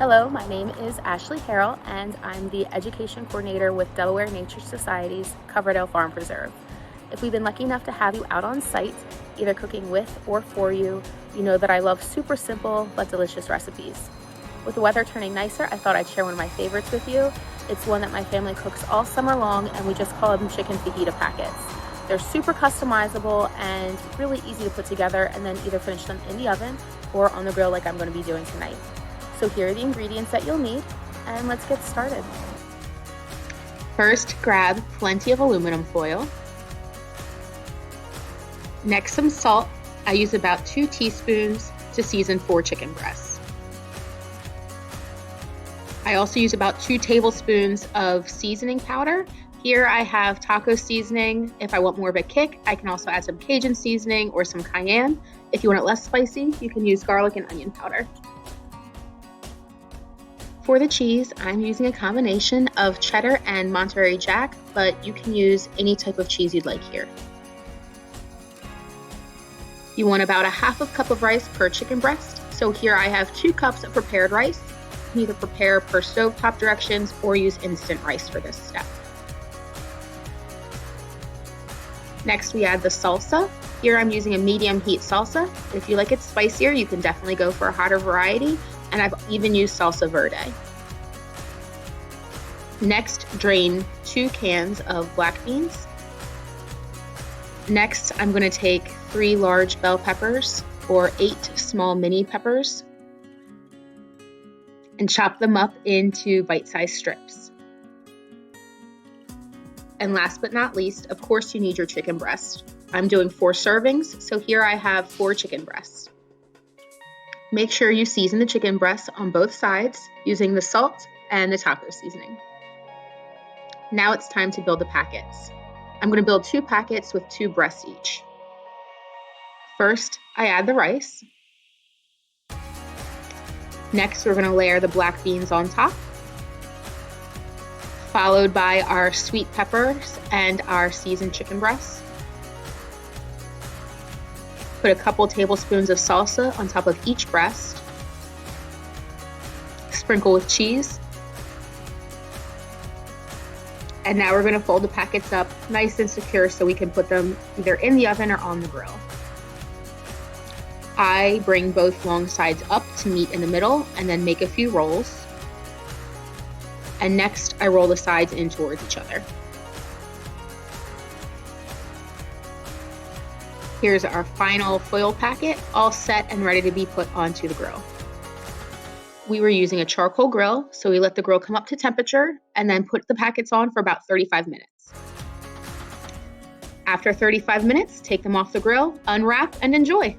Hello, my name is Ashley Harrell, and I'm the Education Coordinator with Delaware Nature Society's Coverdale Farm Preserve. If we've been lucky enough to have you out on site, either cooking with or for you, you know that I love super simple but delicious recipes. With the weather turning nicer, I thought I'd share one of my favorites with you. It's one that my family cooks all summer long, and we just call them Chicken Fajita Packets. They're super customizable and really easy to put together and then either finish them in the oven or on the grill like I'm going to be doing tonight. So here are the ingredients that you'll need, and let's get started. First, grab plenty of aluminum foil. Next, some salt. I use about 2 teaspoons to season 4 chicken breasts. I also use about 2 tablespoons of seasoning powder. Here I have taco seasoning. If I want more of a kick, I can also add some Cajun seasoning or some cayenne. If you want it less spicy, you can use garlic and onion powder. For the cheese, I'm using a combination of cheddar and Monterey Jack, but you can use any type of cheese you'd like here. You want about a half a cup of rice per chicken breast. So here I have 2 cups of prepared rice. You can either prepare per stovetop directions or use instant rice for this step. Next, we add the salsa. Here I'm using a medium heat salsa. If you like it spicier, you can definitely go for a hotter variety. And I've even used salsa verde. Next, drain 2 cans of black beans. Next, I'm going to take 3 large bell peppers or 8 small mini peppers and chop them up into bite-sized strips. And last but not least, of course, you need your chicken breast. I'm doing 4 servings, so here I have 4 chicken breasts. Make sure you season the chicken breasts on both sides using the salt and the taco seasoning. Now it's time to build the packets. I'm going to build 2 packets with 2 breasts each. First, I add the rice. Next, we're going to layer the black beans on top, followed by our sweet peppers and our seasoned chicken breasts. Put a couple tablespoons of salsa on top of each breast. Sprinkle with cheese. And now we're going to fold the packets up nice and secure so we can put them either in the oven or on the grill. I bring both long sides up to meet in the middle and then make a few rolls. And next, I roll the sides in towards each other. Here's our final foil packet, all set and ready to be put onto the grill. We were using a charcoal grill, so we let the grill come up to temperature and then put the packets on for about 35 minutes. After 35 minutes, take them off the grill, unwrap, and enjoy.